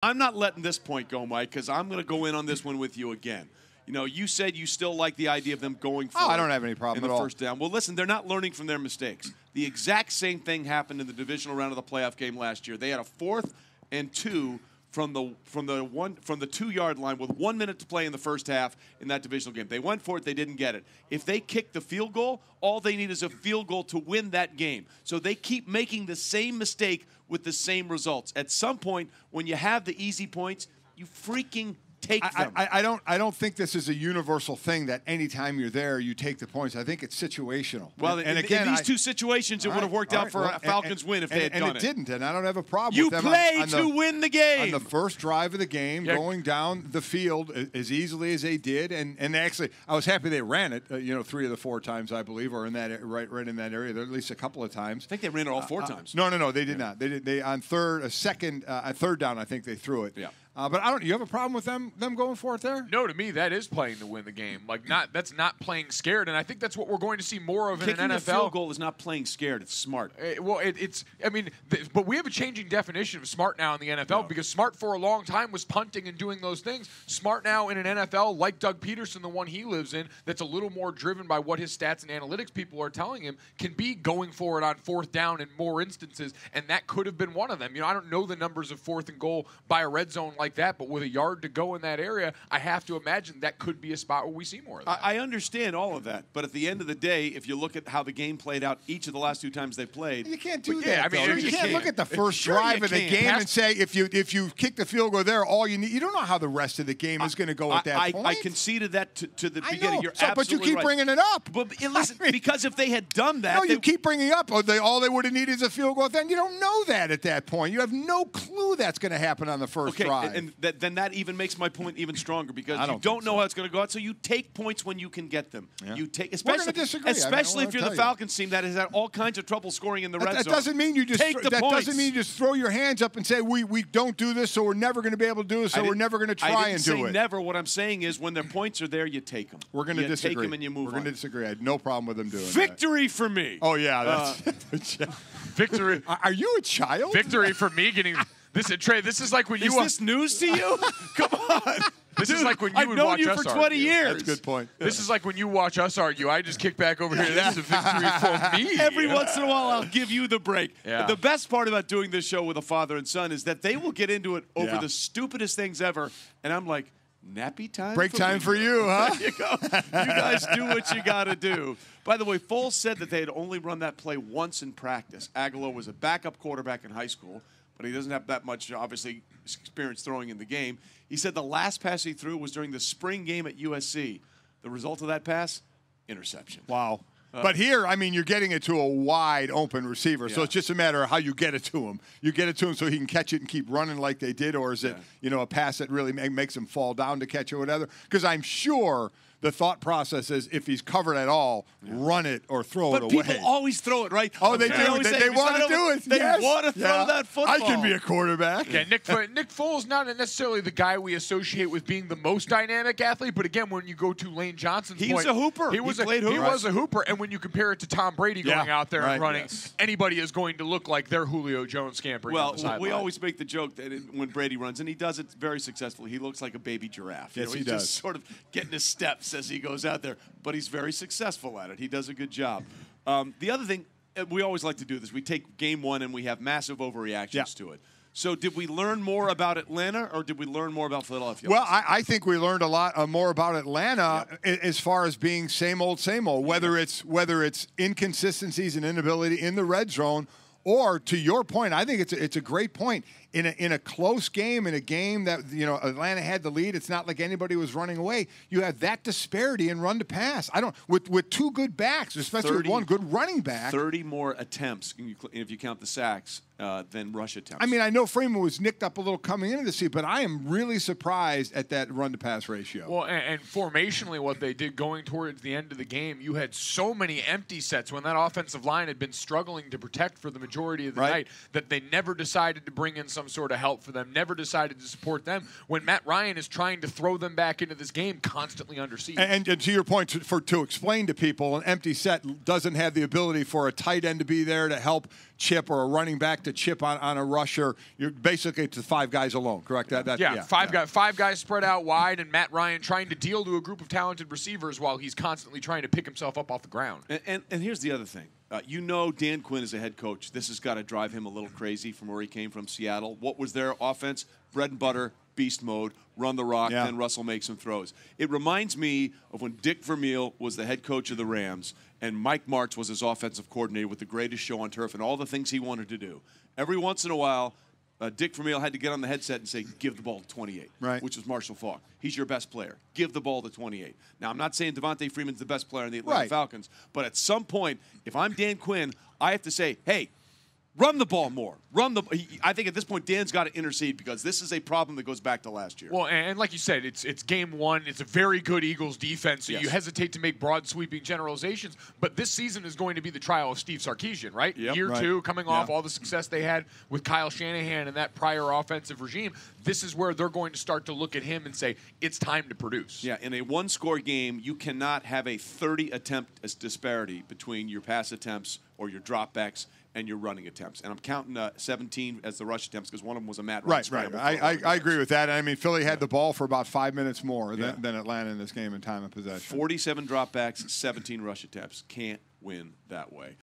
I'm not letting this point go, Mike, because I'm going to go in on this one with you again. You know, you said you still like the idea of them going forward. Oh, I don't have any problem in at the all. first down. Well, listen, they're not learning from their mistakes. The exact same thing happened in the divisional round of the playoff game last year. They had a 4th and 2 from the 2-yard line with 1 minute to play in the first half in that divisional game. They went for it, they didn't get it. If they kick the field goal, all they need is a field goal to win that game. So they keep making the same mistake with the same results. At some point, when you have the easy points, you freaking take them. I don't think this is a universal thing that anytime you're there, you take the points. I think it's situational. Well, and again, in these two situations, it would have worked out for a Falcons win if they had done it. And it didn't, and I don't have a problem you with them. You play to win the game. On the first drive of the game, going down the field as easily as they did, and actually, I was happy they ran it, 3 of the 4 times, I believe, or in that right in that area, at least a couple of times. I think they ran it all 4 times. No, they did not. They on third down, I think they threw it. Yeah. But you have a problem with them going for it there? No, to me, that is playing to win the game. That's not playing scared, and I think that's what we're going to see more of in an NFL. Kicking the field goal is not playing scared. It's smart. But we have a changing definition of smart now in the NFL because smart for a long time was punting and doing those things. Smart now in an NFL, like Doug Peterson, the one he lives in, that's a little more driven by what his stats and analytics people are telling him, can be going for it on 4th down in more instances, and that could have been one of them. I don't know the numbers of 4th and goal by a red zone like that, but with a yard to go in that area, I have to imagine that could be a spot where we see more of that. I understand all of that, but at the end of the day, if you look at how the game played out each of the last 2 times they played, you can't do that. You can't look at the first drive of the game and say if you kick the field goal there, all you need. You don't know how the rest of the game is going to go at that point. I conceded that to the beginning. You're absolutely but you keep right. bringing it up. But listen, because if they had done that, you keep bringing up. All they would have needed is a field goal. Then you don't know that at that point. You have no clue that's going to happen on the first drive. And then that even makes my point even stronger because you don't know how it's going to go out. So you take points when you can get them. Yeah. You take, especially if you're the Falcons team that has had all kinds of trouble scoring in the red zone. That doesn't mean you just doesn't mean you just throw your hands up and say we don't do this, so we're never going to be able to do it, so we're never going to try and do it. I didn't say never. What I'm saying is when their points are there, you take them. We're going to disagree. You take them and you move on. We're going to disagree. I had no problem with them doing that. Victory for me. Oh yeah, that's victory. Are you a child? Victory for me getting. Trey, this is like when you. Is this news to you? Come on. This is like when you would watch us argue. I've known you for 20 years. That's a good point. This is like when you watch us argue. I just kick back over here. This is a victory for me. Every once in a while, I'll give you the break. Yeah. The best part about doing this show with a father and son is that they will get into it over the stupidest things ever, and I'm like, nappy time? Break time for you, huh? There you go. You guys do what you got to do. By the way, Foles said that they had only run that play once in practice. Agholor was a backup quarterback in high school, but he doesn't have that much, obviously, experience throwing in the game. He said the last pass he threw was during the spring game at USC. The result of that pass? Interception. Wow. But here, you're getting it to a wide open receiver, so it's just a matter of how you get it to him. You get it to him so he can catch it and keep running like they did, or is it, a pass that really makes him fall down to catch it or whatever? Because I'm sure the thought process is if he's covered at all, run it or throw it away. But people always throw it, right? Oh, they do. They want to do it. They want to throw that football. I can be a quarterback. Yeah, Nick Foles not necessarily the guy we associate with being the most dynamic athlete, but again, when you go to Lane Johnson's point, he was a hooper. He was a hooper, and when you compare it to Tom Brady going out there and running, anybody is going to look like they're Julio Jones scampering on the sideline. We always make the joke that when Brady runs, and he does it very successfully, he looks like a baby giraffe. Yes, he does. does. Just sort of getting his steps as he goes out there. But he's very successful at it. He does a good job. The other thing, we always like to do this. We take game one and we have massive overreactions to it. So did we learn more about Atlanta or did we learn more about Philadelphia? Well, I think we learned a lot more about Atlanta as far as being same old, whether it's inconsistencies and inability in the red zone, or to your point, I think it's a great point. In a close game, in a game that Atlanta had the lead, it's not like anybody was running away. You have that disparity in run to pass. With 2 good backs, especially with 1 good running back. 30 more attempts if you count the sacks than rush attempts. I know Freeman was nicked up a little coming into the season, but I am really surprised at that run to pass ratio. Well, and formationally, what they did going towards the end of the game, you had so many empty sets when that offensive line had been struggling to protect for the majority of the night that they never decided to bring in some some sort of help for them, never decided to support them when Matt Ryan is trying to throw them back into this game constantly under siege. And to your point, to explain to people, an empty set doesn't have the ability for a tight end to be there to help chip or a running back to chip on a rusher. You're basically to 5 guys alone, correct? Five guys spread out wide, and Matt Ryan trying to deal to a group of talented receivers while he's constantly trying to pick himself up off the ground. And here's the other thing. Dan Quinn is a head coach. This has got to drive him a little crazy from where he came from, Seattle. What was their offense? Bread and butter, beast mode, run the rock, then Russell makes some throws. It reminds me of when Dick Vermeil was the head coach of the Rams and Mike Martz was his offensive coordinator with the greatest show on turf and all the things he wanted to do. Every once in a while, Dick Vermeil had to get on the headset and say, give the ball to 28, which was Marshall Faulk. He's your best player. Give the ball to 28. Now, I'm not saying Devontae Freeman's the best player in the Atlanta Falcons, but at some point, if I'm Dan Quinn, I have to say, hey, run the ball more. I think at this point, Dan's got to intercede because this is a problem that goes back to last year. Well, and like you said, it's game one. It's a very good Eagles defense, so you hesitate to make broad sweeping generalizations. But this season is going to be the trial of Steve Sarkisian, right? Year 2, coming off all the success they had with Kyle Shanahan and that prior offensive regime. This is where they're going to start to look at him and say, it's time to produce. Yeah, in a one-score game, you cannot have a 30-attempt disparity between your pass attempts or your dropbacks and your running attempts. And I'm counting 17 as the rush attempts because one of them was a Matt Ryan scramble. I agree with that. I mean, Philly had the ball for about 5 minutes more than Atlanta in this game in time of possession. 47 dropbacks, 17 rush attempts. Can't win that way.